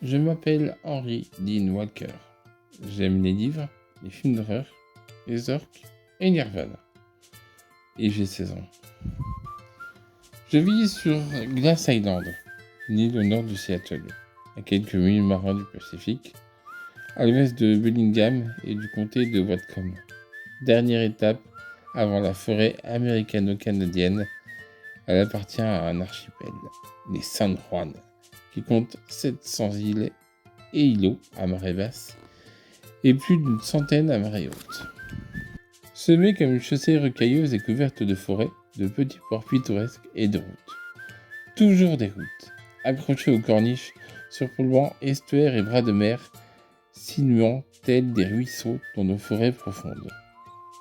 Je m'appelle Henry Dean Walker. J'aime les livres, les films d'horreur, les orques et Nirvana. Et j'ai 16 ans. Je vis sur Glass Island, une île au nord de Seattle, à quelques milles marins du Pacifique, à l'ouest de Bellingham et du comté de Whatcom. Dernière étape avant la forêt américano-canadienne, elle appartient à un archipel, les San Juan, qui compte 700 îles et îlots à marée basse et plus d'une centaine à marée haute. Semée comme une chaussée rocailleuse et couverte de forêts, de petits ports pittoresques et de routes. Toujours des routes, accrochées aux corniches, surplombant estuaires et bras de mer, sinuant tels des ruisseaux dans nos forêts profondes.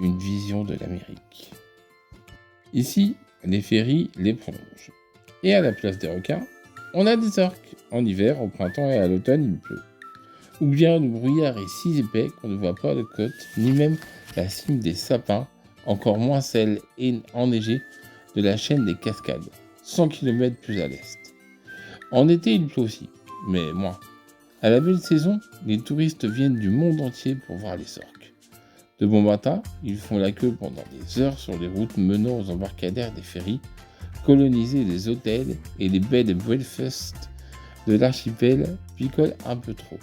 Une vision de l'Amérique. Ici, les ferries les prolongent. Et à la place des requins, on a des orques. En hiver, au printemps et à l'automne, il pleut. Ou bien le brouillard est si épais qu'on ne voit pas la côte, ni même la cime des sapins, encore moins celle enneigée de la chaîne des Cascades, 100 km plus à l'est. En été, il pleut aussi, mais moins. À la belle saison, les touristes viennent du monde entier pour voir les orques. De bon matin, ils font la queue pendant des heures sur les routes menant aux embarcadères des ferries, coloniser les hôtels et les bed and breakfast de l'archipel picolent un peu trop,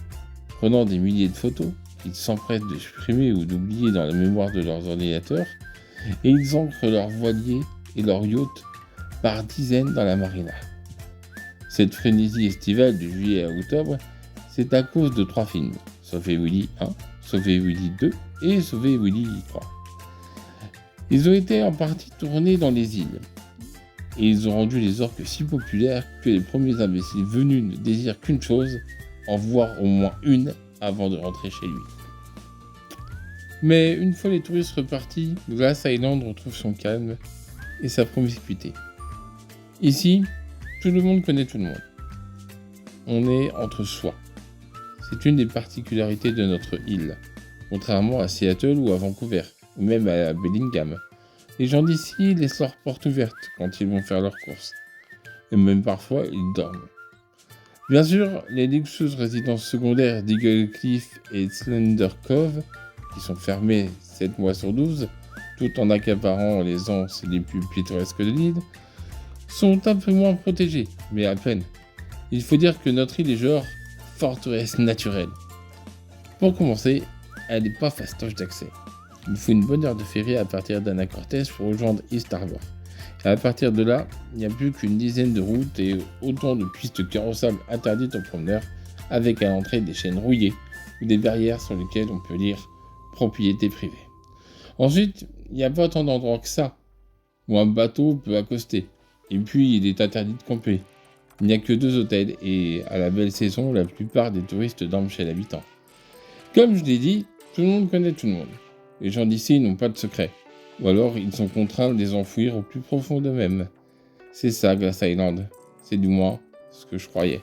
prenant des milliers de photos qu'ils s'empressent de supprimer ou d'oublier dans la mémoire de leurs ordinateurs, et ils ancrent leurs voiliers et leurs yachts par dizaines dans la marina. Cette frénésie estivale de juillet à octobre, c'est à cause de 3 films, Sauver Willy 1, Sauver Willy 2 et Sauver Willy 3. Ils ont été en partie tournés dans les îles, et ils ont rendu les orques si populaires que les premiers imbéciles venus ne désirent qu'une chose, en voir au moins une avant de rentrer chez lui. Mais une fois les touristes repartis, Glass Island retrouve son calme et sa promiscuité. Ici, tout le monde connaît tout le monde. On est entre soi. C'est une des particularités de notre île, contrairement à Seattle ou à Vancouver, ou même à Bellingham. Les gens d'ici laissent leurs portes ouvertes quand ils vont faire leurs courses, et même parfois ils dorment. Bien sûr, les luxueuses résidences secondaires d'Eagle Cliff et Slender Cove, qui sont fermées 7 mois sur 12, tout en accaparant les anses les plus pittoresques de l'île, sont un peu moins protégées, mais à peine. Il faut dire que notre île est genre forteresse naturelle. Pour commencer, elle n'est pas fastoche d'accès. Il faut une bonne heure de ferry à partir d'Anna Cortez pour rejoindre East Harbor. Et à partir de là, il n'y a plus qu'une dizaine de routes et autant de pistes carrossables interdites aux promeneurs, avec à l'entrée des chaînes rouillées ou des barrières sur lesquelles on peut lire « propriété privée ». Ensuite, il n'y a pas tant d'endroits que ça, où un bateau peut accoster. Et puis, il est interdit de camper. Il n'y a que 2 hôtels et, à la belle saison, la plupart des touristes dorment chez l'habitant. Comme je l'ai dit, tout le monde connaît tout le monde. Les gens d'ici n'ont pas de secrets. Ou alors, ils sont contraints de les enfouir au plus profond d'eux-mêmes. C'est ça, Glass Island. C'est du moins ce que je croyais.